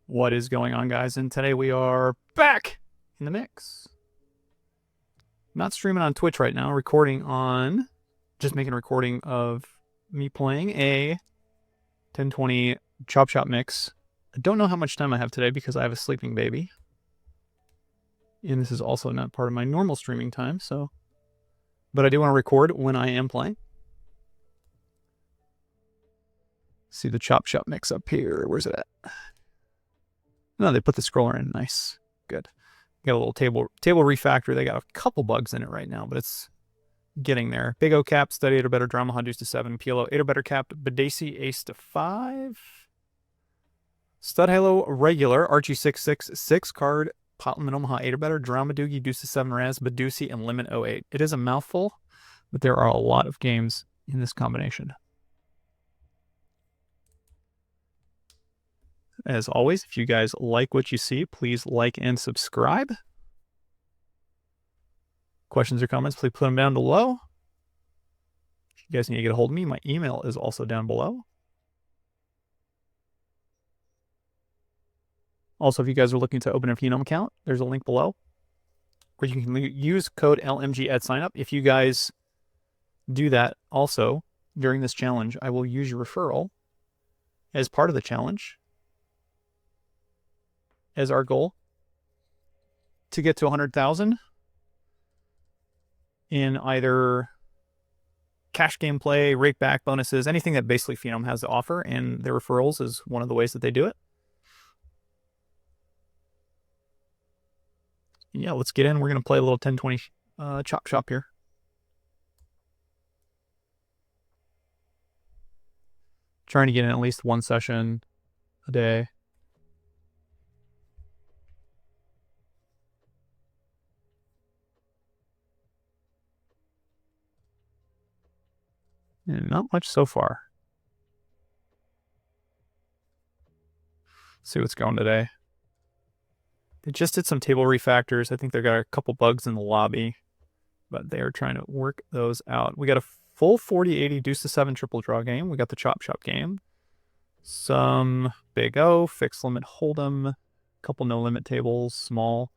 What is going on, guys? And today we are back in the mix. Not streaming on Twitch right now, just making a recording of me playing a 1020 Chop Shop mix. I don't know how much time I have today because I have a sleeping baby. And this is also not part of my normal streaming time, but I do want to record when I am playing. See the Chop Shop mix up here. Where's it at? No, they put the scroller in. Nice. Good. Got a little table refactor. They got a couple bugs in it right now, but it's getting there. Big O cap, stud 8 or better, drama Hundreds to 7, PLO 8 or better cap, Badesi ace to 5. Stud Halo regular, Archie 666 card, Potlam and Omaha 8 or better, drama Doogie, deuce to 7 Raz, Badusi, and limit 08. It is a mouthful, but there are a lot of games in this combination. As always, if you guys like what you see, please like and subscribe. Questions or comments, please put them down below. If you guys need to get a hold of me, my email is also down below. Also, if you guys are looking to open a Phenom account, there's a link below where you can use code LMG at sign up. If you guys do that also during this challenge, I will use your referral as part of the challenge as our goal to get to 100,000 in either cash gameplay, rake back bonuses, anything that basically Phenom has to offer, and their referrals is one of the ways that they do it. Yeah, let's get in. We're going to play a little 1020 Chop Shop here. Trying to get in at least one session a day. And not much so far. Let's see what's going today. They just did some table refactors. I think they got a couple bugs in the lobby, but they are trying to work those out. We got a full 40-80 deuce to 7 triple draw game. We got the Chop Shop game. Some Big O, fixed limit hold'em, couple no limit tables, small.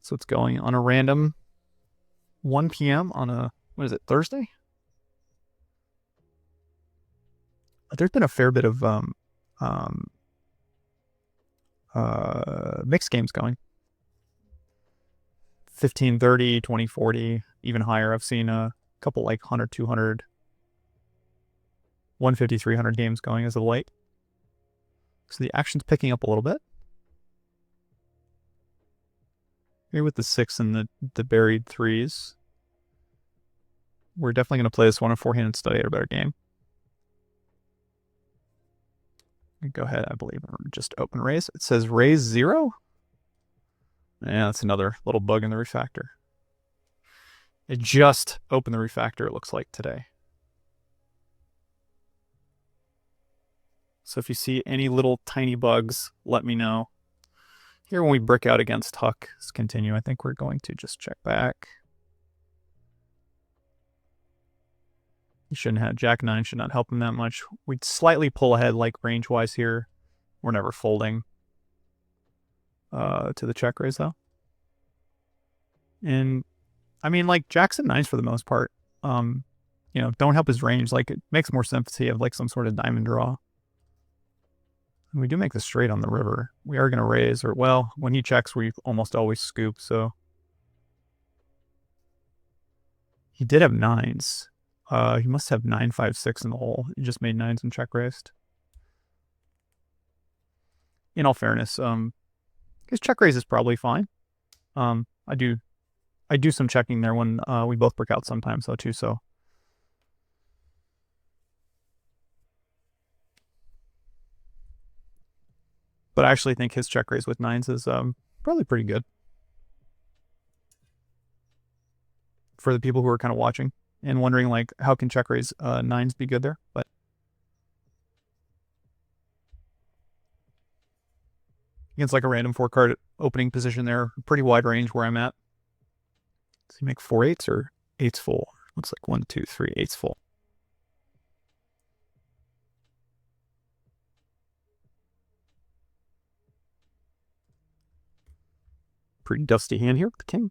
So it's going on a random 1 p.m. on a, what is it, Thursday? There's been a fair bit of mixed games going. 1530, 2040, even higher. I've seen a couple like 100, 200, 150, 300 games going as of late. So the action's picking up a little bit. Here with the 6 and the buried 3s. We're definitely going to play this one in four-handed stud 8 or better game. Go ahead, I believe, or just open raise. It says raise 0. Yeah, that's another little bug in the refactor. It just opened the refactor, it looks like, today. So if you see any little tiny bugs, let me know. Here when we brick out against Huck, let's continue. I think we're going to just check back. He shouldn't have, Jack 9 should not help him that much. We'd slightly pull ahead like range-wise here. We're never folding to the check raise though. And I mean, like Jackson 9s for the most part, you know, don't help his range. Like it makes more sense to have like some sort of diamond draw. And we do make the straight on the river. We are going to raise, or well, when he checks, we almost always scoop. So he did have 9s. He must have 9, 5, 6 in the hole. He just made 9s and check raised. In all fairness, his check raise is probably fine. I do some checking there when we both break out sometimes though too. So but I actually think his check raise with 9s is probably pretty good for the people who are kind of watching and wondering like how can check raise 9s be good there. But against like a random 4-card opening position there, pretty wide range where I'm at. Does he make 4 8s or 8s full? Looks like 1, 2, 3, 8s full. Pretty dusty hand here with the king.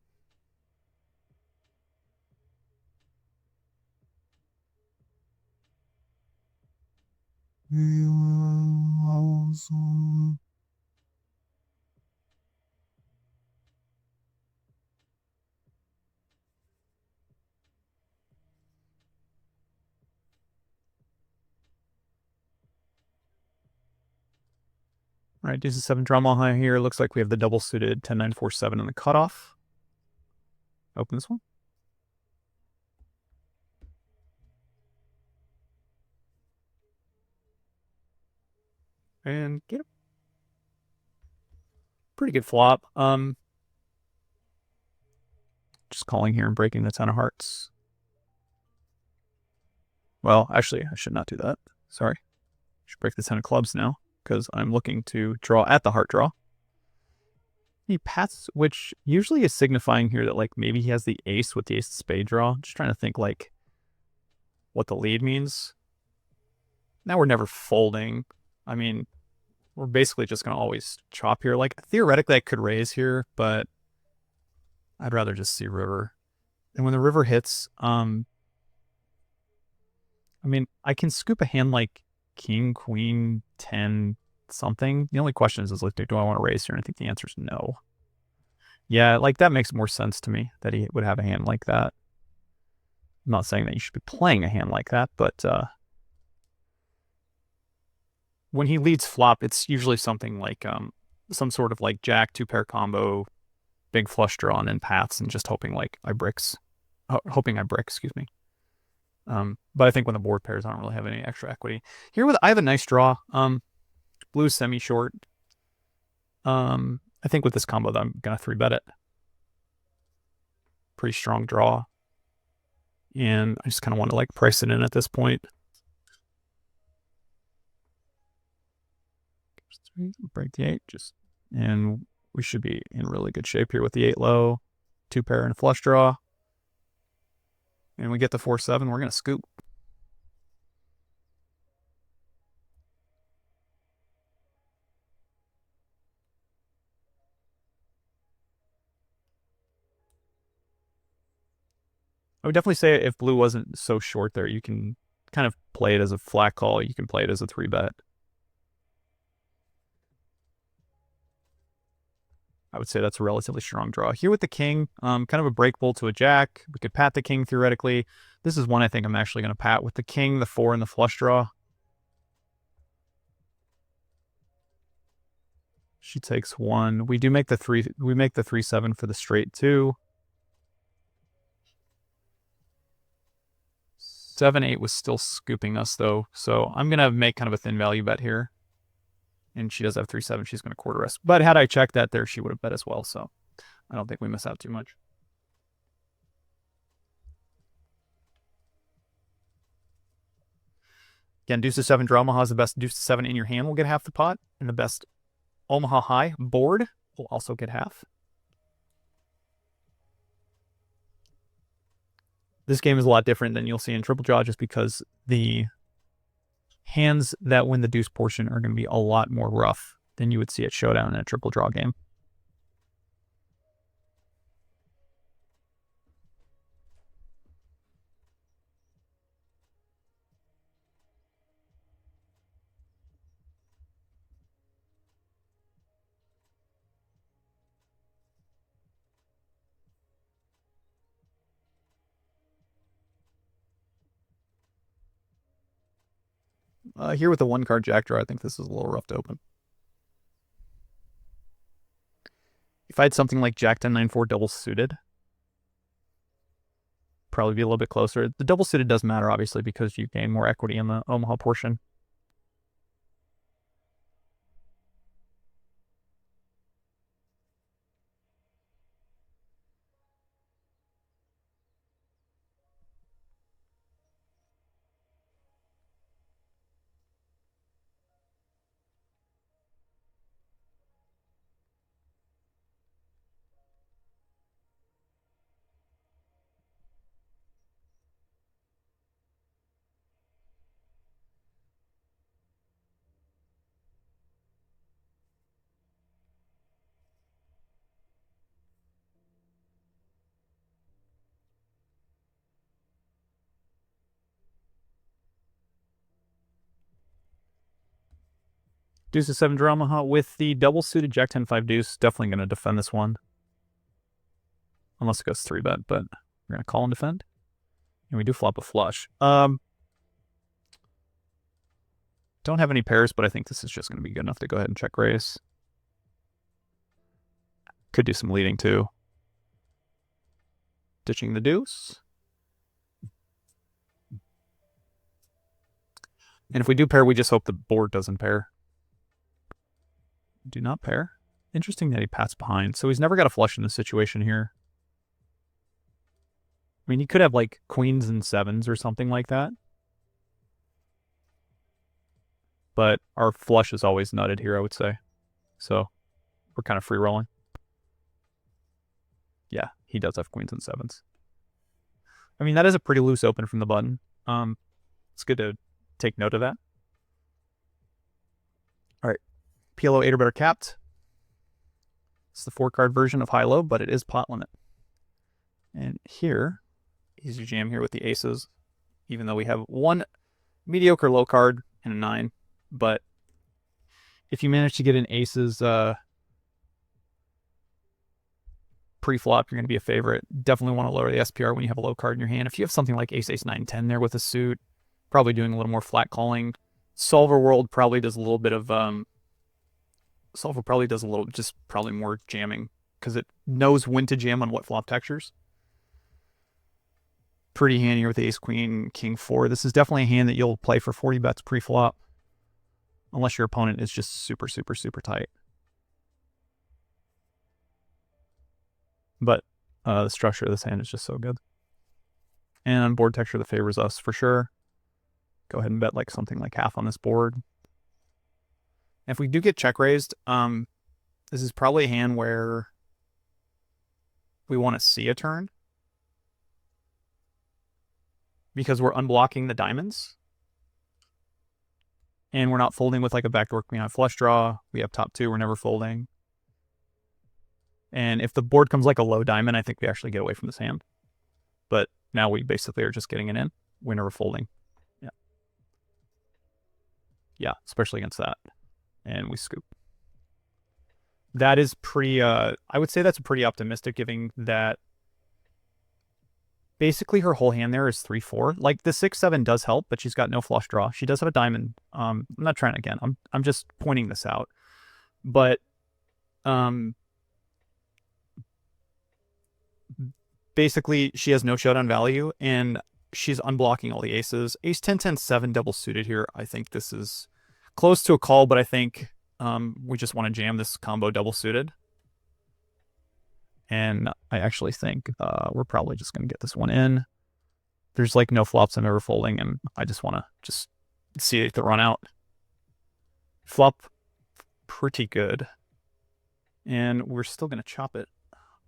All right, deuce 7 draw high here. Looks like we have the double suited 10-9-4-7 in the cutoff. Open this one. And get it. Pretty good flop. Just calling here and breaking the 10 of hearts. Well, actually, I should not do that. Sorry. I should break the 10 of clubs now because I'm looking to draw at the heart draw. He pats, which usually is signifying here that like maybe he has the ace with the ace of spade draw. Just trying to think like what the lead means. Now we're never folding. I mean, we're basically just going to always chop here. Like theoretically I could raise here, but I'd rather just see river. And when the river hits, I mean, I can scoop a hand like king, queen, 10, something. The only question is like, do I want to raise here? And I think the answer is no. Yeah, like that makes more sense to me that he would have a hand like that. I'm not saying that you should be playing a hand like that, but when he leads flop, it's usually something like some sort of like jack, 2-pair combo, big flush draw, and then paths, and just hoping like I bricks, excuse me. But I think when the board pairs, I don't really have any extra equity. Here I have a nice draw. Blue semi-short. I think with this combo, I'm gonna 3-bet it. Pretty strong draw. And I just kind of want to like price it in at this point. Break the 8, and we should be in really good shape here with the 8 low, 2-pair and a flush draw. And we get the 4-7, we're gonna scoop. I would definitely say if blue wasn't so short there, you can kind of play it as a flat call. You can play it as a 3-bet. I would say that's a relatively strong draw. Here with the king, kind of a breakable to a jack. We could pat the king theoretically. This is one I think I'm actually going to pat with the king, the 4, and the flush draw. She takes 1. We do make the 3. We make the 3-7 for the straight 2. 7-8 was still scooping us though, so I'm gonna make kind of a thin value bet here. And she does have 3-7. She's gonna quarter us. But had I checked that there, she would have bet as well. So I don't think we miss out too much. Again, deuce to 7 draw Omaha is the best. Deuce to 7 in your hand will get half the pot, and the best Omaha high board will also get half. This game is a lot different than you'll see in triple draw, just because the hands that win the deuce portion are going to be a lot more rough than you would see at showdown in a triple draw game. Here with the 1-card jack draw, I think this is a little rough to open. If I had something like jack 10-9-4 double suited, probably be a little bit closer. The double suited does matter, obviously, because you gain more equity in the Omaha portion. Deuce of 7 drama, huh? With the double suited Jack 10-5 deuce, definitely going to defend this one. Unless it goes 3-bet, but we're going to call and defend. And we do flop a flush. Don't have any pairs, but I think this is just going to be good enough to go ahead and check raise. Could do some leading too. Ditching the deuce. And if we do pair, we just hope the board doesn't pair. Do not pair. Interesting that he pats behind. So he's never got a flush in this situation here. I mean, he could have like queens and sevens or something like that. But our flush is always nutted here, I would say. So we're kind of free rolling. Yeah, he does have queens and sevens. I mean, that is a pretty loose open from the button. It's good to take note of that. All right, PLO 8 or better capped. It's the 4-card version of high-low, but it is pot limit. And here, easy jam here with the aces, even though we have one mediocre low card and a 9. But if you manage to get an aces pre-flop, you're going to be a favorite. Definitely want to lower the SPR when you have a low card in your hand. If you have something like ace, ace, 9, 10 there with a suit, probably doing a little more flat calling. Solver World probably does a little bit of Solver probably does a little, just probably more jamming because it knows when to jam on what flop textures. Pretty hand here with the ace, queen, king 4. This is definitely a hand that you'll play for 40 bets pre-flop, unless your opponent is just super, super, super tight. But the structure of this hand is just so good. And on board texture that favors us for sure. Go ahead and bet like something like half on this board. And if we do get check raised, this is probably a hand where we want to see a turn, because we're unblocking the diamonds. And we're not folding with like a backdoor queen high flush draw. We have top 2, we're never folding. And if the board comes like a low diamond, I think we actually get away from this hand. But now we basically are just getting it in. We're never folding. Yeah. Yeah, especially against that. And we scoop. That is pretty, I would say that's pretty optimistic, given that basically her whole hand there is 3-4. Like the 6-7 does help, but she's got no flush draw. She does have a diamond. I'm not trying again. I'm just pointing this out. But basically she has no showdown value and she's unblocking all the aces. Ace 10, 10, 7 double suited here. I think this is close to a call, but I think we just want to jam this combo double suited. And I actually think we're probably just going to get this one in. There's like no flops I'm ever folding, and I just want to just see it the run out. Flop pretty good. And we're still going to chop it.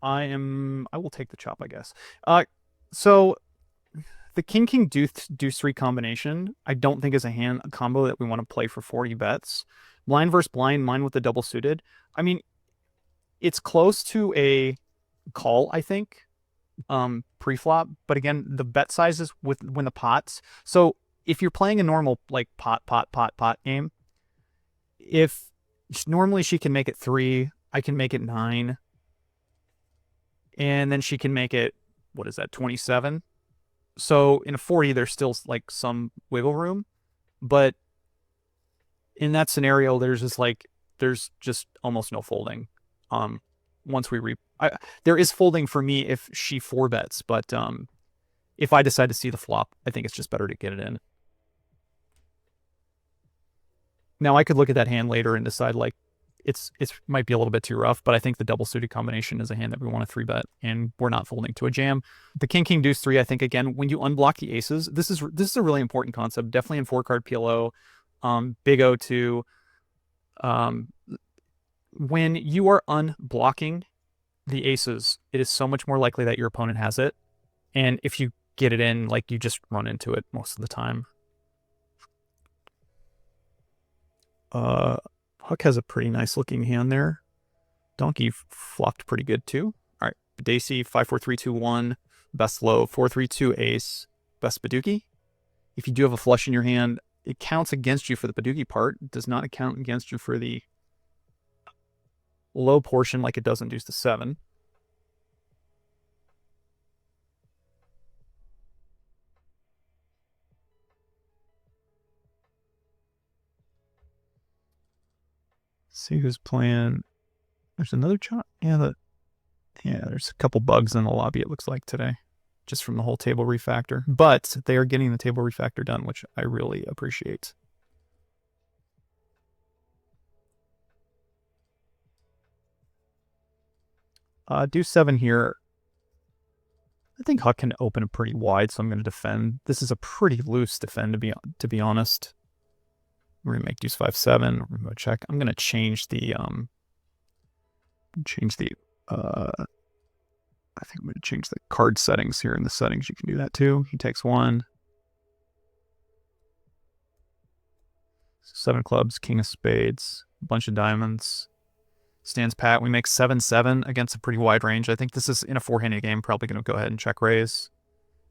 I will take the chop, I guess. So the king deuce 3 combination, I don't think is a combo that we want to play for 40 bets. Blind versus blind, mine with the double suited. I mean, it's close to a call, I think, pre-flop. But again, the bet sizes when the pots. So if you're playing a normal like pot game, if normally she can make it 3, I can make it 9. And then she can make it, what is that, 27? So in a 40, there's still like some wiggle room. But in that scenario, there's just almost no folding. Once we there is folding for me if she 4-bets, but if I decide to see the flop, I think it's just better to get it in. Now I could look at that hand later and decide like it might be a little bit too rough, but I think the double suited combination is a hand that we want to 3-bet, and we're not folding to a jam. The king deuce 3, I think again, when you unblock the aces, this is a really important concept, definitely in 4-card PLO, big O2. When you are unblocking the aces, it is so much more likely that your opponent has it. And if you get it in, like you just run into it most of the time. Huck has a pretty nice looking hand there. Donkey flopped pretty good too. All right, Daisy 5, 4, 3, 2, 1. Best low 4, 3, 2 ace. Best Baduki. If you do have a flush in your hand, it counts against you for the Badugi part. It does not count against you for the low portion like it does in deuce to 7. See who's playing. There's another chop. Yeah, there's a couple bugs in the lobby, it looks like, today, just from the whole table refactor. But they are getting the table refactor done, which I really appreciate. Deuce 7 here. I think Huck can open it pretty wide, so I'm going to defend. This is a pretty loose defend, to be honest. We're going to make deuce 5-7. We're going to check. I'm going to change the I think I'm going to change the card settings here in the settings. You can do that too. He takes 1. 7 clubs, king of spades, a bunch of diamonds. Stands pat. We make 7-7 against a pretty wide range. I think this is in a 4-handed game. Probably going to go ahead and check raise.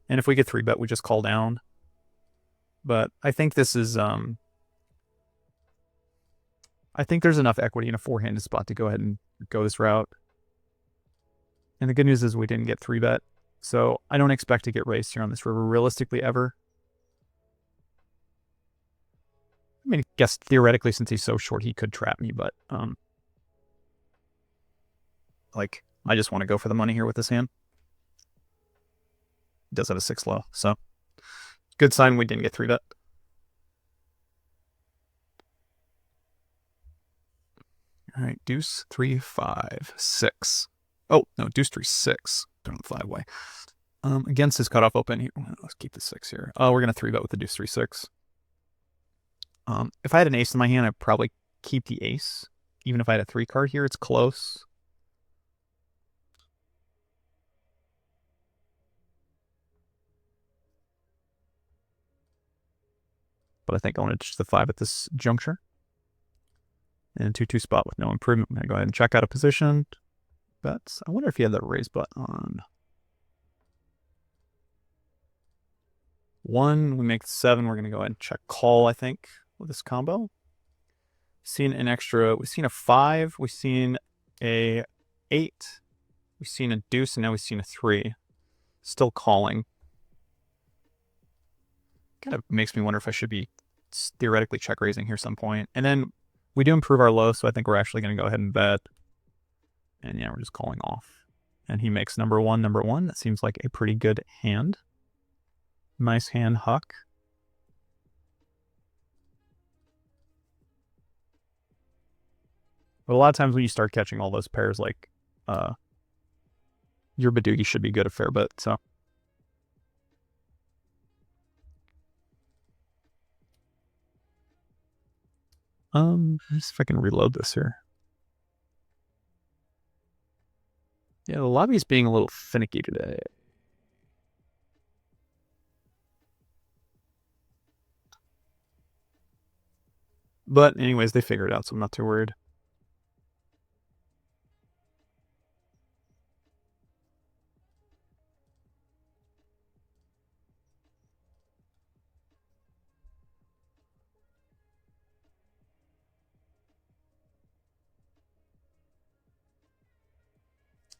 And if we get 3-bet, we just call down. But I think this is I think there's enough equity in a 4-handed spot to go ahead and go this route. And the good news is we didn't get 3-bet. So I don't expect to get raised here on this river realistically ever. I mean, I guess theoretically, since he's so short, he could trap me, but like, I just want to go for the money here with this hand. He does have a 6 low, so good sign we didn't get 3-bet. All right, deuce 3, 5, 6. Oh, no, deuce 3, 6. Don't have 5-way. Against his cutoff open, here, let's keep the 6 here. Oh, we're going to 3-bet with the deuce 3, 6. If I had an ace in my hand, I'd probably keep the ace. Even if I had a 3 card here, it's close. But I think I want to ditch the 5 at this juncture. And 2-2 spot with no improvement. I'm going to go ahead and check out a position. Bets. I wonder if he had that raise button on. 1, we make 7. We're going to go ahead and check call, I think, with this combo. Seen an extra. We've seen a 5. We've seen a 8. We've seen a deuce, and now we've seen a 3. Still calling. Kind of makes me wonder if I should be theoretically check raising here some point. And then we do improve our low, so I think we're actually going to go ahead and bet. And yeah, we're just calling off. And he makes number 1. That seems like a pretty good hand. Nice hand, Huck. But a lot of times when you start catching all those pairs, like, your Badugi should be good a fair bit, so. Let's see if I can reload this here. Yeah, the lobby's being a little finicky today. But anyways, they figured it out, so I'm not too worried.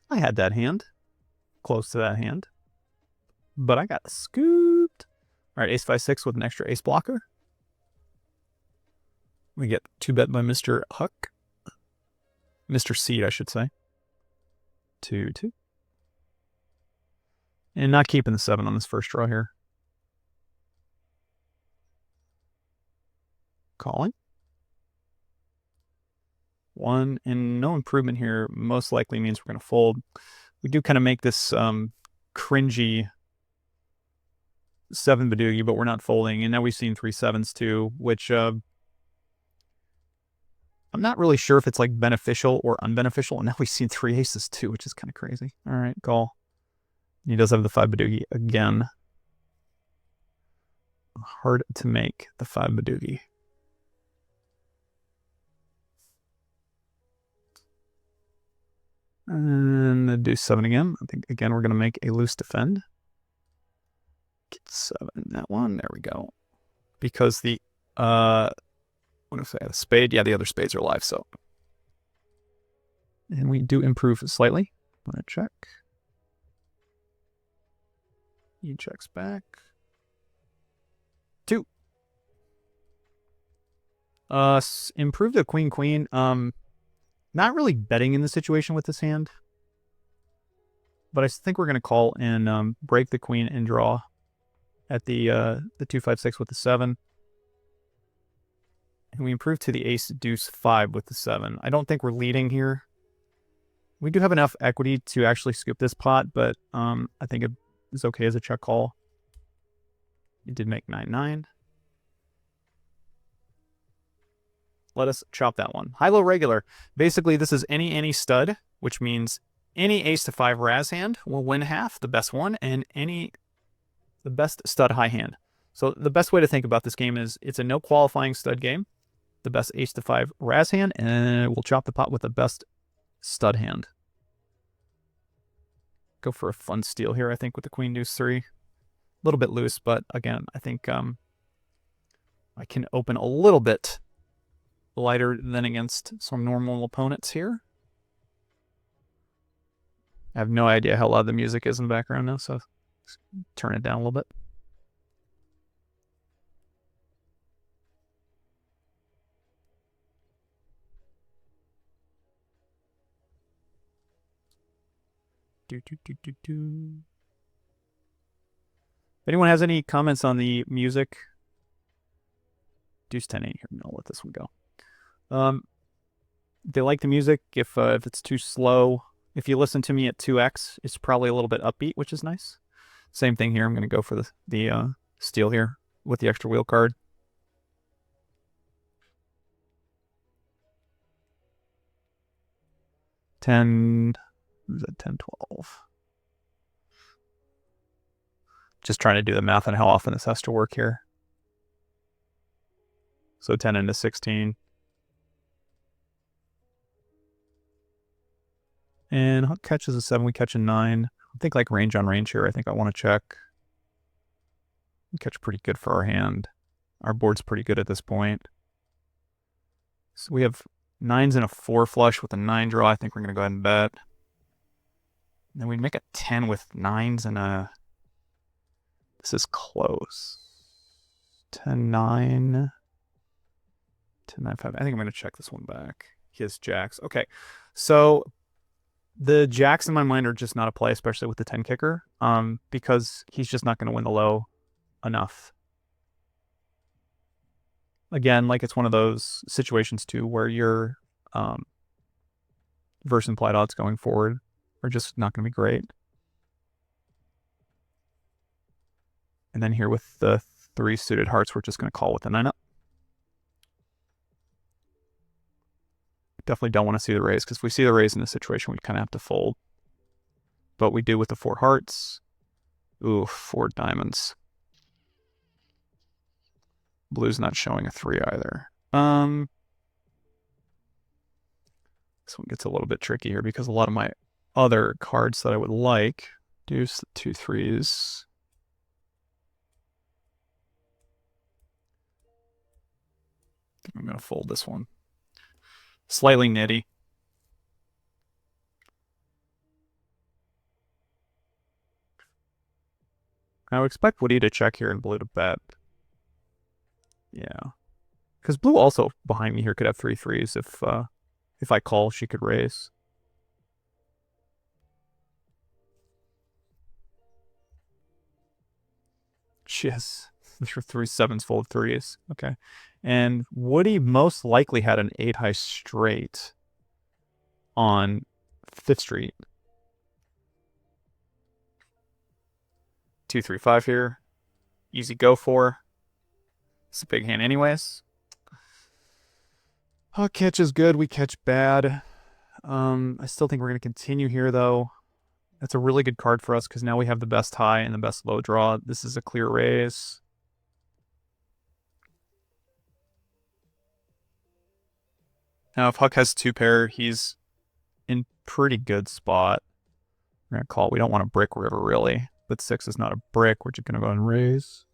I had that hand. Close to that hand. But I got scooped. All right, ace 5, 6 with an extra ace blocker. We get 2-bet by Mr. Huck. Mr. Seed, I should say. 2-2. And not keeping the 7 on this first draw here. Calling. 1, and no improvement here most likely means we're going to fold. We do kind of make this cringy 7 Badugi, but we're not folding. And now we've seen 3 7s too, which I'm not really sure if it's like beneficial or unbeneficial. And now we've seen 3 aces too, which is kind of crazy. All right, call. He does have the 5 Badugi again. Hard to make the 5 Badugi. And the deuce 7 again. I think, again, we're going to make a loose defend. Get 7, that one. There we go. Because the What if I had a spade? Yeah, the other spades are live, so. And we do improve slightly. I'm gonna check. He checks back. 2. Improve the queen. Not really betting in the situation with this hand. But I think we're gonna call and break the queen and draw at the 2-5-6 with the 7. And we improve to the ace deuce 5 with the 7. I don't think we're leading here. We do have enough equity to actually scoop this pot, but I think it is okay as a check call. It did make 9-9. Let us chop that one. High-low regular. Basically, this is any stud, which means any ace to 5 Raz hand will win half, the best one, and the best stud high hand. So the best way to think about this game is it's a no qualifying stud game. The best ace to 5 Raz hand, and we'll chop the pot with the best stud hand. Go for a fun steal here, I think, with the queen deuce 3. A little bit loose, but again, I think I can open a little bit lighter than against some normal opponents here. I have no idea how loud the music is in the background now, so turn it down a little bit. If anyone has any comments on the music, deuce 10 8 here. I'll let this one go. They like the music. If it's too slow, if you listen to me at 2x, it's probably a little bit upbeat, which is nice. Same thing here. I'm going to go for the steal here with the extra wheel card. Who's at 10, 12? Just trying to do the math on how often this has to work here. So 10 into 16. And Huck catches a 7, we catch a 9. I think like range on range here, I think I want to check. We catch pretty good for our hand. Our board's pretty good at this point. So we have 9s and a 4 flush with a 9 draw. I think we're going to go ahead and bet. And then we make a 10 with 9s and a... This is close. 10, 9. 10, 9, 5. I think I'm going to check this one back. He has jacks. Okay, so the jacks in my mind are just not a play, especially with the 10 kicker, because he's just not going to win the low enough. Again, like it's one of those situations too where your verse implied odds going forward are just not going to be great. And then here with the 3 suited hearts, we're just going to call with the 9 up. Definitely don't want to see the raise, because if we see the raise in this situation, we kind of have to fold. But we do with the 4 hearts. Ooh, 4 diamonds. Blue's not showing a 3 either. This one gets a little bit tricky here because a lot of my other cards that I would like, deuce, 2 3s. I'm going to fold this one. Slightly nitty. I would expect Woody to check here and blue to bet. Yeah. Because blue also behind me here could have 3 3s. If I call, she could raise. She has 3 7s full of 3s. Okay. And Woody most likely had an 8 high straight on 5th Street. 2 3 5 here. Easy go for. It's a big hand anyways. Oh, catch is good. We catch bad. I still think we're going to continue here, though. That's a really good card for us because now we have the best high and the best low draw. This is a clear raise. Now, if Huck has 2 pair, he's in pretty good spot. We're going to call. We don't want a brick river, really. But 6 is not a brick. We're just going to go and raise.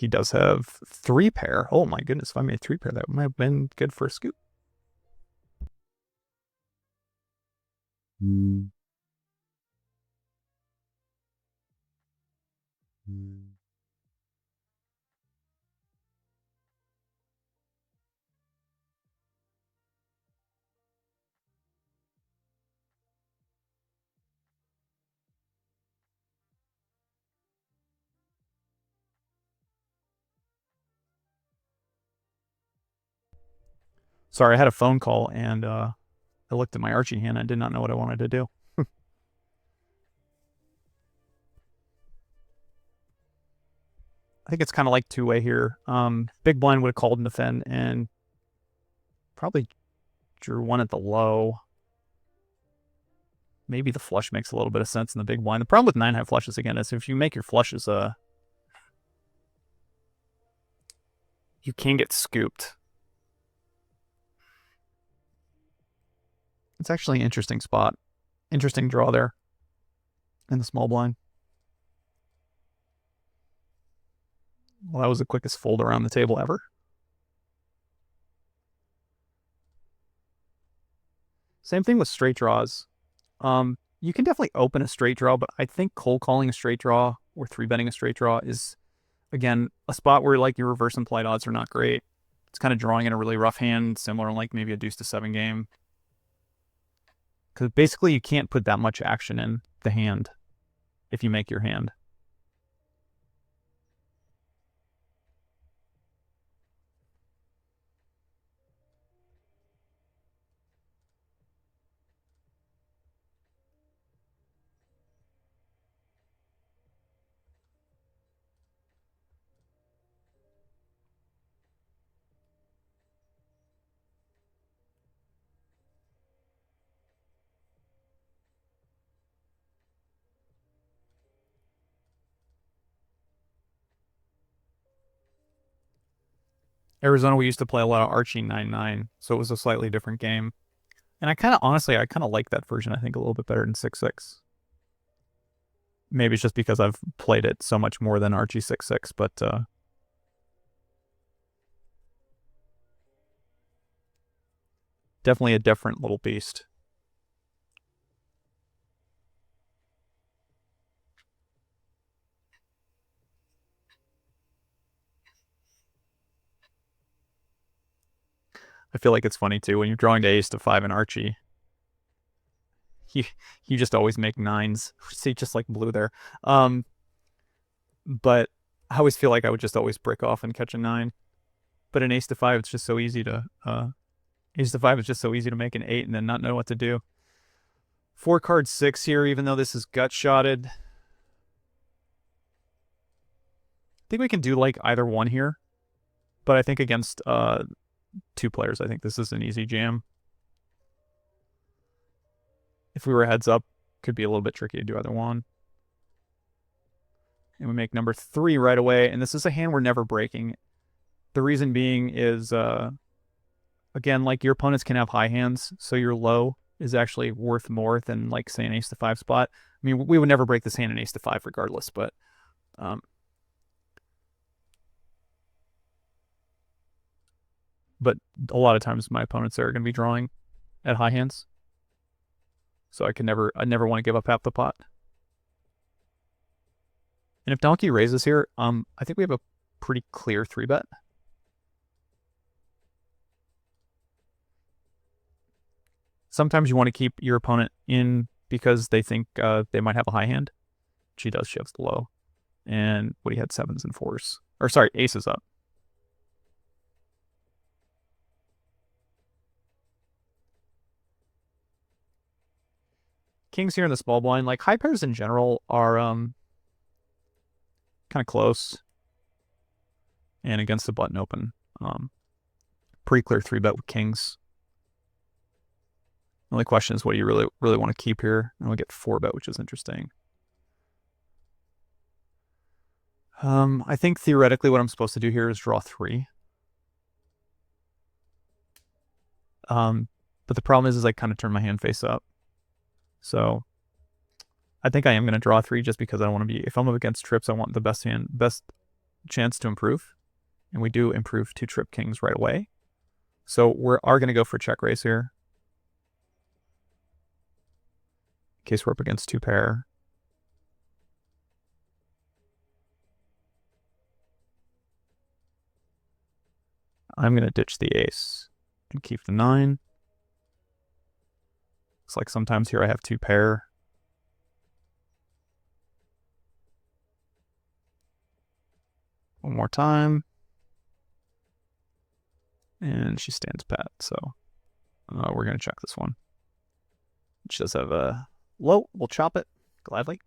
He does have 3 pair. Oh my goodness, if I made 3 pair, that might have been good for a scoop. Sorry, I had a phone call and I looked at my Archie hand. I did not know what I wanted to do. I think it's kind of like two-way here. Big blind would have called and defend and probably drew one at the low. Maybe the flush makes a little bit of sense in the big blind. The problem with 9 high flushes, again, is if you make your flushes, you can get scooped. It's actually an interesting spot. Interesting draw there in the small blind. Well, that was the quickest fold around the table ever. Same thing with straight draws. You can definitely open a straight draw, but I think cold calling a straight draw or 3-betting a straight draw is, again, a spot where like your reverse implied odds are not great. It's kind of drawing in a really rough hand, similar to like maybe a deuce to 7 game. Because basically you can't put that much action in the hand if you make your hand. Arizona, we used to play a lot of Archie 9-9, so it was a slightly different game. And I kind of, honestly, I kind of like that version, I think, a little bit better than 6-6. Maybe it's just because I've played it so much more than Archie 6-6, but definitely a different little beast. I feel like it's funny too when you're drawing to ace to 5 in Archie. You just always make 9s. See, just like blue there. But I always feel like I would just always brick off and catch a 9. But in ace to 5, it's just so easy to ace to 5 is just so easy to make an 8 and then not know what to do. 4 card 6 here, even though this is gut shotted. I think we can do like either one here, but I think against 2 players, I think this is an easy jam. If we were heads up, could be a little bit tricky to do either one. And we make number 3 right away, and this is a hand we're never breaking. The reason being is, again, like your opponents can have high hands, so your low is actually worth more than like say an ace to 5 spot. I mean, we would never break this hand in ace to 5 regardless, but a lot of times my opponents are going to be drawing at high hands, so I never want to give up half the pot. And if Donkey raises here, I think we have a pretty clear 3-bet. Sometimes you want to keep your opponent in because they think they might have a high hand. She does. She has the low. And what he had 7s and 4s. Or sorry, aces up. Kings here in the small blind. Like high pairs in general are kind of close. And against the button open. Pretty clear 3-bet with kings. The only question is what do you really want to keep here? And we get 4-bet, which is interesting. I think theoretically what I'm supposed to do here is draw 3. But the problem is I kind of turn my hand face up. So I think I am going to draw 3 just because I don't want to be, if I'm up against trips, I want the best chance to improve, and we do improve 2 trip kings right away. So we are going to go for check raise here, in case we're up against 2 pair. I'm going to ditch the ace and keep the 9. Looks like sometimes here I have 2 pair. One more time. And she stands pat, so we're going to check this one. She does have a low. We'll chop it gladly.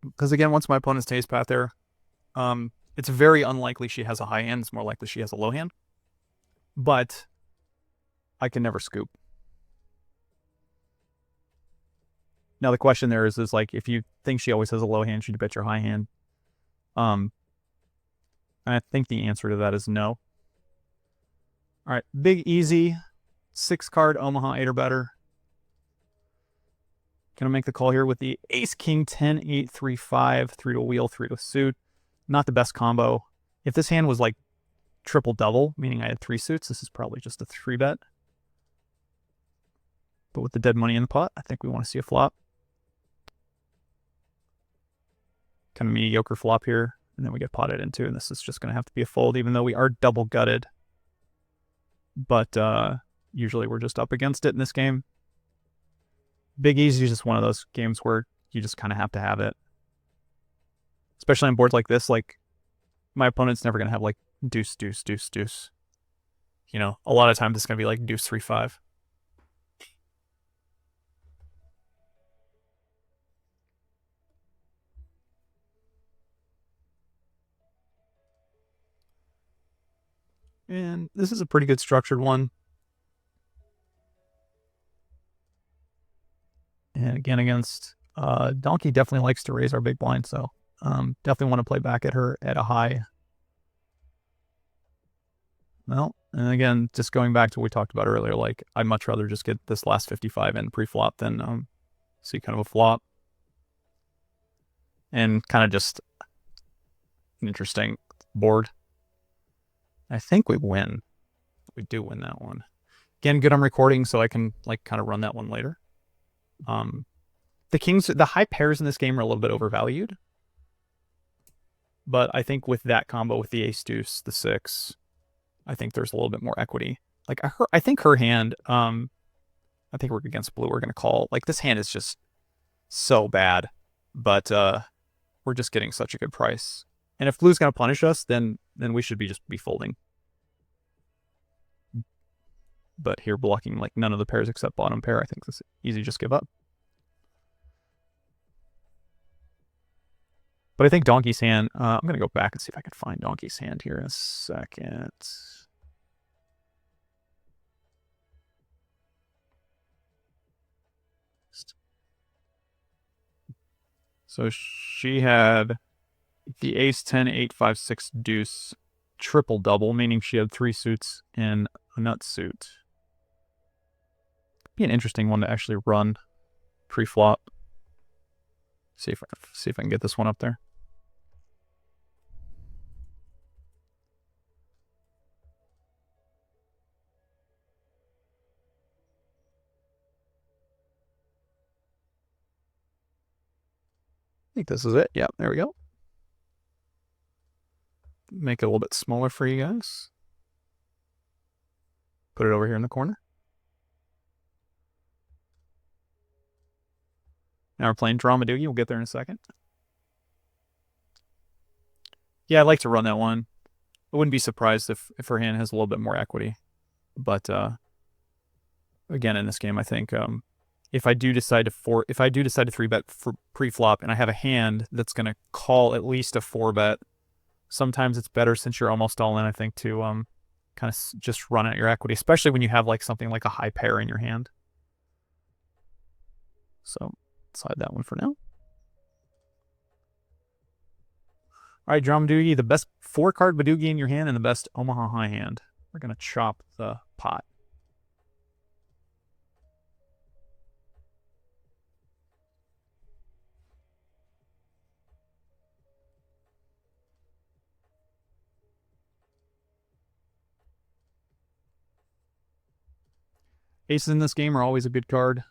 Because again, once my opponent stays pat there, it's very unlikely she has a high hand. It's more likely she has a low hand. But I can never scoop. Now the question there is like, if you think she always has a low hand, should you bet your high hand? I think the answer to that is no. All right, big easy 6-card Omaha 8 or better. Gonna make the call here with the ace king 10 8 3 5 3 to wheel 3 to suit. Not the best combo. If this hand was like triple double, meaning I had 3 suits, this is probably just a 3 bet. But with the dead money in the pot, I think we want to see a flop. Kind of mediocre flop here, and then we get potted into, and this is just going to have to be a fold, even though we are double gutted. But usually we're just up against it in this game. Big Easy is just one of those games where you just kind of have to have it. Especially on boards like this, like my opponent's never going to have like deuce, deuce, deuce, deuce. You know, a lot of times it's going to be like deuce 3 5. And this is a pretty good structured one. And again, against Donkey definitely likes to raise our big blind, so definitely want to play back at her at a high. Well, and again, just going back to what we talked about earlier, like I'd much rather just get this last 55 in pre-flop than see kind of a flop. And kind of just an interesting board. I think we win. We do win that one. Again, good on recording, so I can like kind of run that one later. The high pairs in this game are a little bit overvalued. But I think with that combo with the ace deuce, the 6, I think there's a little bit more equity. Like I think her hand, I think we're against blue. We're gonna call. Like this hand is just so bad, but we're just getting such a good price. And if blue's gonna punish us, then we should just be folding. But here blocking like none of the pairs except bottom pair, I think this is easy. Just give up. But I think Donkey's hand, I'm going to go back and see if I can find Donkey's hand here in a second. So she had the ace 10, 8, 5, 6 deuce triple double, meaning she had 3 suits and a nut suit. Be an interesting one to actually run pre-flop. See if I can get this one up there. I think this is it. Yeah, there we go. Make it a little bit smaller for you guys. Put it over here in the corner. Now we're playing Dramadoogie. We'll get there in a second. Yeah, I'd like to run that one. I wouldn't be surprised if her hand has a little bit more equity. But again, in this game, I think if I do decide to 3-bet for pre-flop and I have a hand that's going to call at least a 4-bet, sometimes it's better since you're almost all in, I think, to kind of just run at your equity, especially when you have like something like a high pair in your hand. So slide that one for now. All right, Dramadoogie, the best 4-card Badoogie in your hand and the best Omaha high hand. We're going to chop the pot. Aces in this game are always a good card.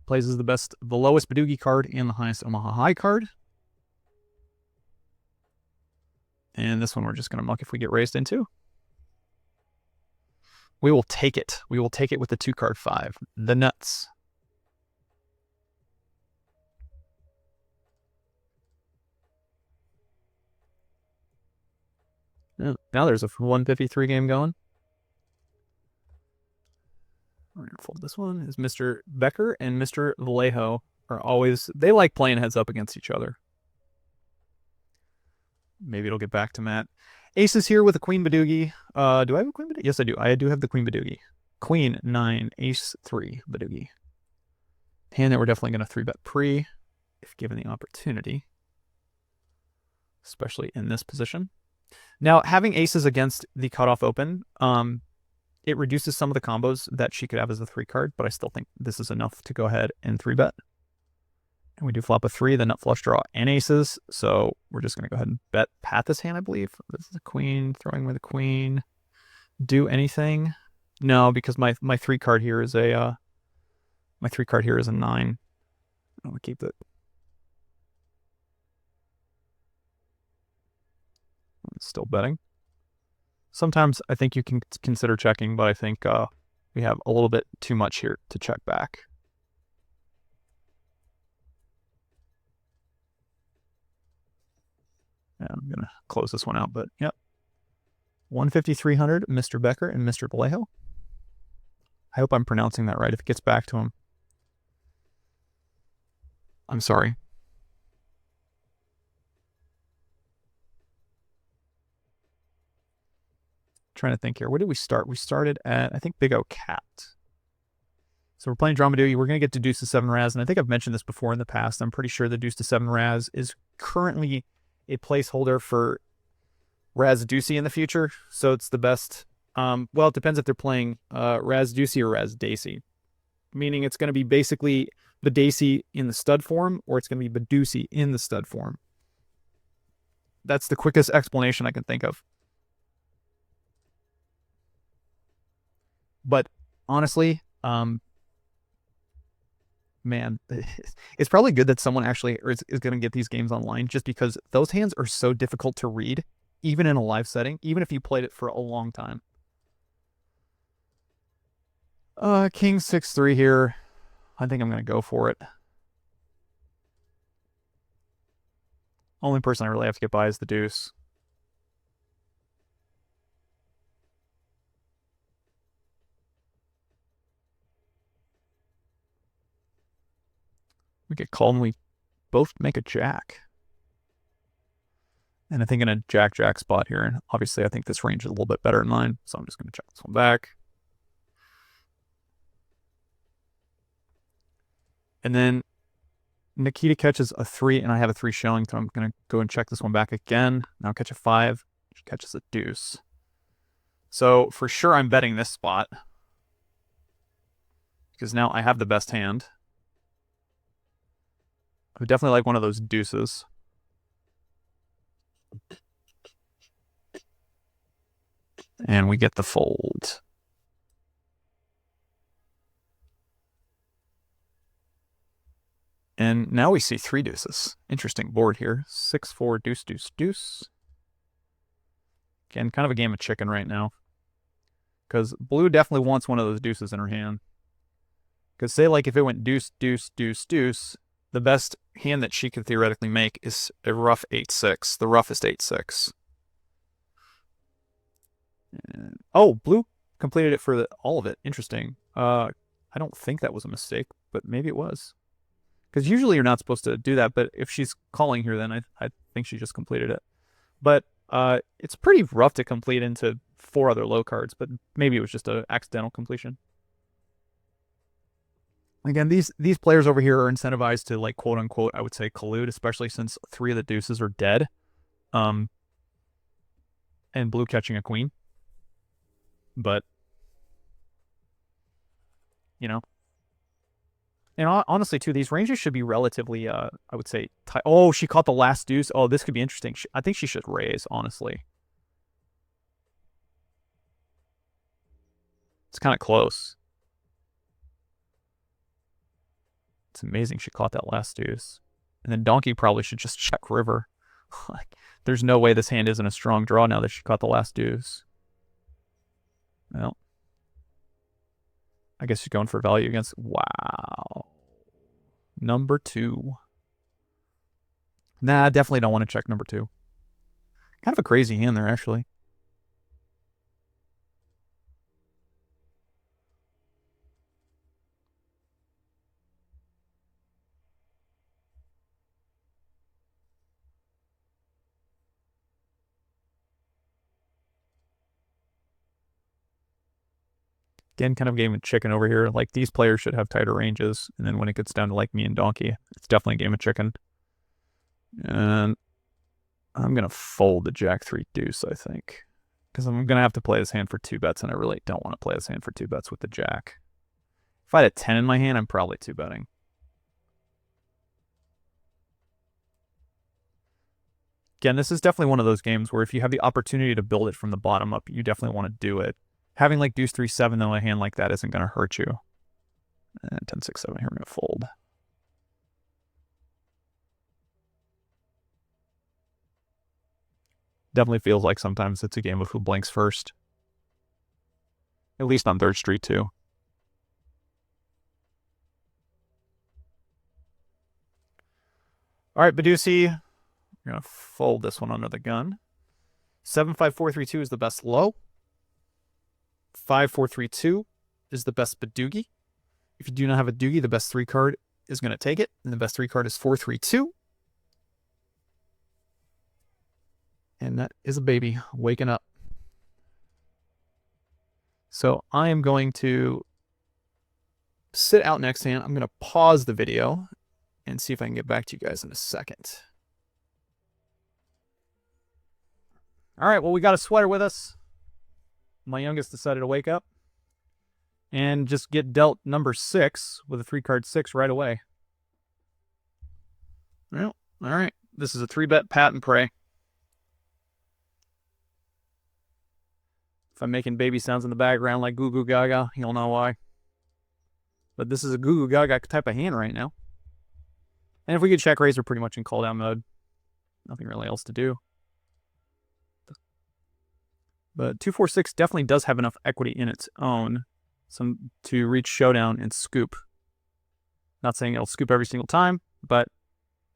Plays as the lowest Badugi card and the highest Omaha High card. And this one we're just going to muck if we get raised into. We will take it. We will take it with the 2-card 5. The nuts. Now there's a 153 game going. We're going to fold this one. Is Mr. Becker and Mr. Vallejo are always, they like playing heads up against each other. Maybe it'll get back to Matt. Ace is here with a Queen Badugi. Do I have a Queen Badugi? Yes, I do. I do have the Queen Badugi. Queen 9, Ace 3 Badugi. Hand that we're definitely going to 3-bet pre if given the opportunity, especially in this position. Now, having aces against the cutoff open, it reduces some of the combos that she could have as a 3-card, but I still think this is enough to go ahead and 3-bet. And we do flop a 3, the nut flush draw, and aces. So we're just going to go ahead and bet pat this hand, I believe. This is a queen, throwing with a queen. Do anything? No, because my 3-card here is a my 3-card here is a 9. I'm gonna keep it. Still betting. Sometimes I think you can consider checking, but I think we have a little bit too much here to check back. And I'm going to close this one out, but yep. 150-300, Mr. Becker and Mr. Vallejo. I hope I'm pronouncing that right. If it gets back to him, I'm sorry. Trying to think here. Where did we start? We started at, I think, Big O capped. So we're playing Dramadugi. We're going to get to Deuce to 7 Raz, and I think I've mentioned this before in the past. I'm pretty sure the Deuce to 7 Raz is currently a placeholder for Raz Deucey in the future. So it's the best. Well, it depends if they're playing Raz Deucey or Raz Dacey. Meaning it's going to be basically the Dacey in the stud form, or it's going to be Baducey in the stud form. That's the quickest explanation I can think of. But honestly, man, it's probably good that someone actually is going to get these games online, just because those hands are so difficult to read, even in a live setting, even if you played it for a long time. King 6-3 here. I think I'm going to go for it. Only person I really have to get by is the deuce. We get called and we both make a jack. And I think in a jack-jack spot here, and obviously I think this range is a little bit better than mine, so I'm just going to check this one back. And then Nikita catches a 3, and I have a 3 showing, so I'm going to go and check this one back again. Now catch a 5. She catches a deuce. So for sure I'm betting this spot, because now I have the best hand. I would definitely like one of those deuces. And we get the fold. And now we see 3 deuces. Interesting board here. 6-4, deuce, deuce, deuce. Again, kind of a game of chicken right now, because blue definitely wants one of those deuces in her hand. Because say like if it went deuce, deuce, deuce, deuce, the best hand that she could theoretically make is a rough 8-6, the roughest 8-6. Oh, blue completed it for all of it. Interesting. I don't think that was a mistake, but maybe it was. Because usually you're not supposed to do that, but if she's calling here, then I think she just completed it. But it's pretty rough to complete into 4 other low cards, but maybe it was just an accidental completion. Again, these players over here are incentivized to, like, quote unquote, I would say collude, especially since 3 of the deuces are dead. And blue catching a queen. But, you know. And honestly, too, these ranges should be relatively, I would say, tight. Oh, she caught the last deuce. Oh, this could be interesting. I think she should raise, honestly. It's kind of close. It's amazing she caught that last deuce. And then donkey probably should just check river. Like, there's no way this hand isn't a strong draw now that she caught the last deuce. Well, I guess she's going for value against. Wow. Number 2. Nah, definitely don't want to check number 2. Kind of a crazy hand there, actually. Again, kind of game of chicken over here. Like, these players should have tighter ranges. And then when it gets down to, like, me and donkey, it's definitely a game of chicken. And I'm going to fold the jack 3 deuce, I think. Because I'm going to have to play this hand for 2 bets, and I really don't want to play this hand for 2 bets with the jack. If I had a 10 in my hand, I'm probably 2 betting. Again, this is definitely one of those games where if you have the opportunity to build it from the bottom up, you definitely want to do it. Having like deuce 3-7 though, a hand like that isn't going to hurt you. And 10-6-7 here, I'm going to fold. Definitely feels like sometimes it's a game of who blinks first. At least on 3rd Street too. All right, Badusi, we're going to fold this one under the gun. 7-5-4-3-2 is the best low. 5-4-3-2 is the best Badoogie. If you do not have a doogie, the best 3 card is going to take it. And the best 3 card is 4-3-2. And that is a baby waking up. So I am going to sit out next hand. I'm going to pause the video and see if I can get back to you guys in a second. All right, well, we got a sweater with us. My youngest decided to wake up and just get dealt number 6 with a 3-card 6 right away. Well, all right. This is a 3-bet pat and pray. If I'm making baby sounds in the background like goo goo gaga, you'll know why. But this is a goo goo gaga type of hand right now. And if we could check raise, we're pretty much in call down mode. Nothing really else to do. But 2-4-6 definitely does have enough equity in its own to reach showdown and scoop. Not saying it'll scoop every single time, but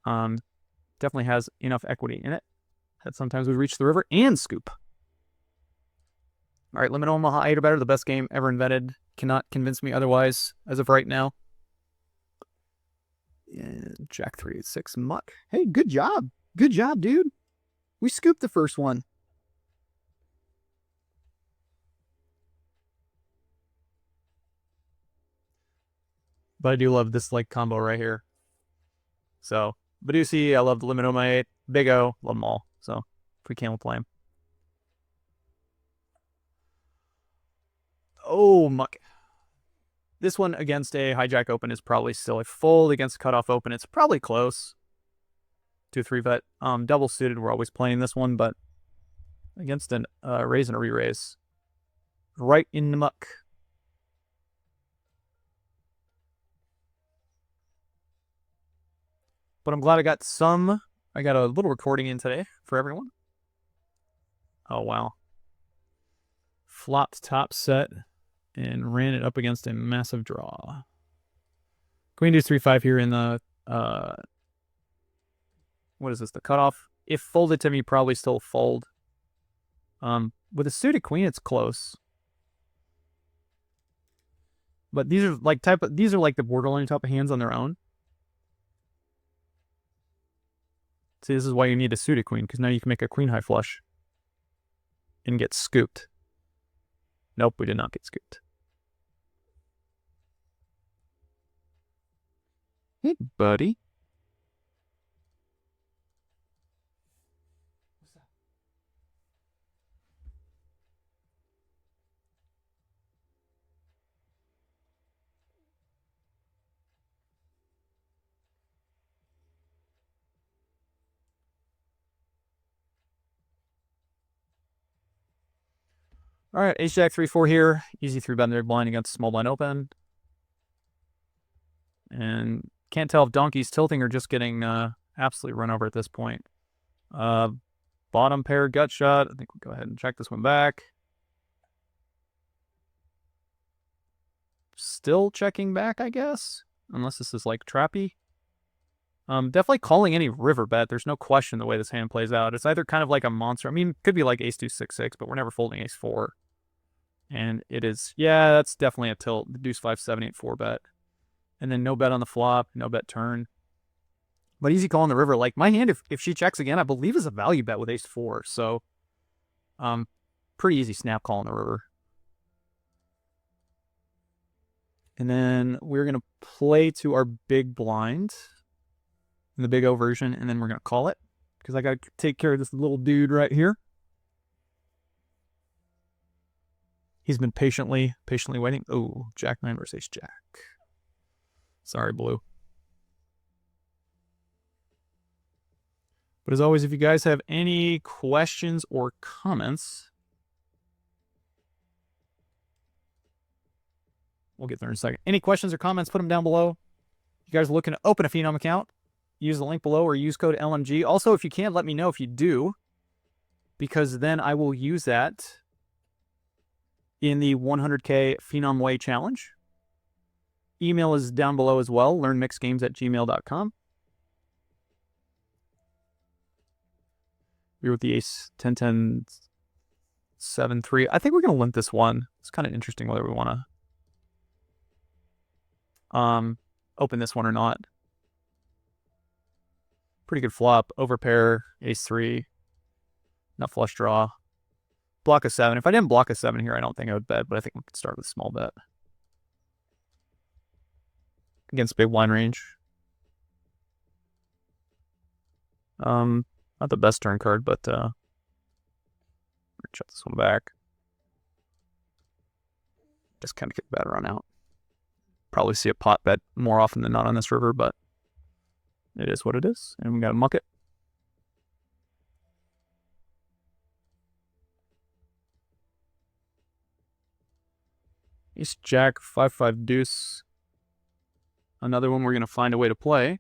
definitely has enough equity in it that sometimes we reach the river and scoop. All right, Limit Omaha 8 or better, the best game ever invented. Cannot convince me otherwise as of right now. And Jack 3-6 muck. Hey, good job. Good job, dude. We scooped the first one. But I do love this like combo right here. So, Badusi, I love the Limit Omaha 8. Big O, love them all. So, if we can, we'll play them. Oh, muck. This one against a hijack open is probably still a fold. Against a cutoff open, it's probably close to a 3-bet. Double suited, we're always playing this one, but against an raise and a re-raise, right in the muck. But I'm glad I got a little recording in today for everyone. Oh, wow. Flopped top set and ran it up against a massive draw. Queen deuce 3-5 here in the, what is this, the cutoff? If folded to me, probably still fold. With a suited queen, it's close. But these are like the borderline type of hands on their own. See, this is why you need a suited queen, because now you can make a queen high flush and get scooped. Nope, we did not get scooped. Hey, buddy. All right, ace jack 3-4 here. Easy 3-bet under blind against small blind open. And Can't tell if Donkey's tilting or just getting absolutely run over at this point. Bottom pair gut shot. I think we'll go ahead and check this one back. Still checking back, I guess. Unless this is like trappy. Definitely calling any river bet. There's no question the way this hand plays out. It's either kind of like a monster. I mean, it could be like ace 2 6 6, but we're never folding ace 4. And it is, yeah, that's definitely a tilt. The deuce 5 7 8 4 bet. And then no bet on the flop, no bet turn. But easy call on the river. Like my hand, if she checks again, I believe is a value bet with ace 4. So pretty easy snap call on the river. And then we're going to play to our big blind in the big O version, and then we're going to call it because I got to take care of this little dude right here. He's been patiently waiting. Oh, Jack 9 versus Ace Jack. Sorry, Blue. But as always, if you guys have any questions or comments, we'll get there in a second. Any questions or comments, put them down below. If you guys are looking to open a Phenom account, use the link below or use code LMG. Also, if you can, let me know if you do, because then I will use that in the 100K Phenom Way Challenge. Email is down below as well, learnmixedgames@gmail.com. We're with the ace 10 10 7 3. I think we're going to limp this one. It's kind of interesting whether we want to open this one or not. Pretty good flop. Overpair, ace 3. Nut flush draw. Block a 7. If I didn't block a 7 here, I don't think I would bet, but I think we could start with a small bet. Against big blind range. Not the best turn card, but shut this one back. Just kind of get the bad run out. Probably see a pot bet more often than not on this river, but it is what it is, and we got to muck it. Ace Jack 5 5 deuce. Another one we're going to find a way to play.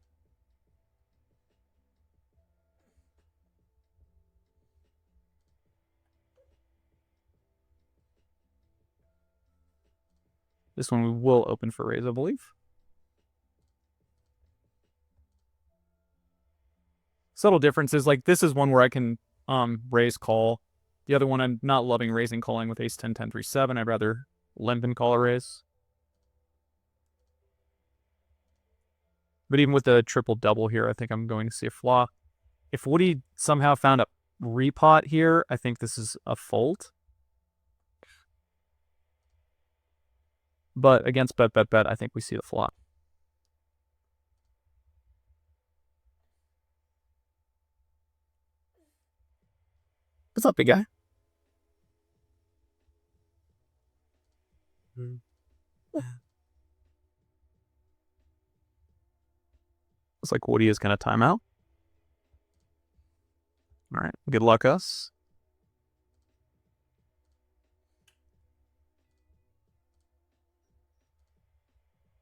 This one we will open for raise, I believe. Subtle differences, like this is one where I can raise call. The other one I'm not loving raising calling with ace 10 10 3 7. I'd rather limp and call a raise. But even with the triple double here, I think I'm going to see a flop. If Woody somehow found a repot here, I think this is a fold. But against bet, I think we see the flop. What's up, big guy? Looks like Woody is going to time out. All right, good luck, us.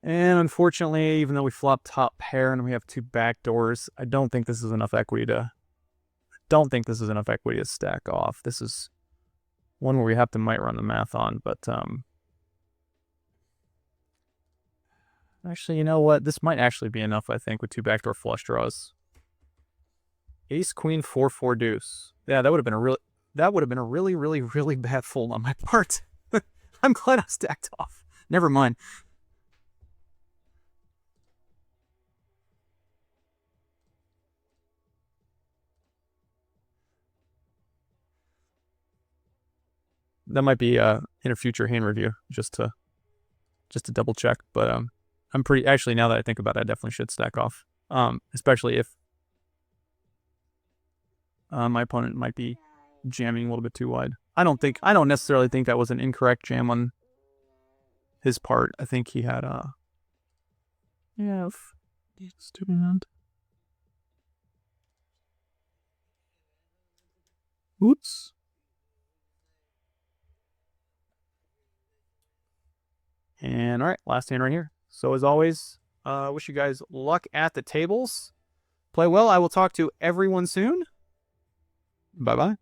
And unfortunately, even though we flop top pair and we have 2 back doors, I don't think this is enough equity to stack off. This is one where we have to might run the math on, but actually, you know what? This might actually be enough, I think, with 2 backdoor flush draws. Ace Queen 4 4 deuce. Yeah, that would have been a really bad fold on my part. I'm glad I stacked off. Never mind. That might be in a future hand review, just to double check. But I'm pretty, actually, now that I think about it, I definitely should stack off. Especially if my opponent might be jamming a little bit too wide. I don't necessarily think that was an incorrect jam on his part. I think he had stupid hand. Oops. And all right, last hand right here. So as always, Wish you guys luck at the tables. Play well. I will talk to everyone soon. Bye-bye.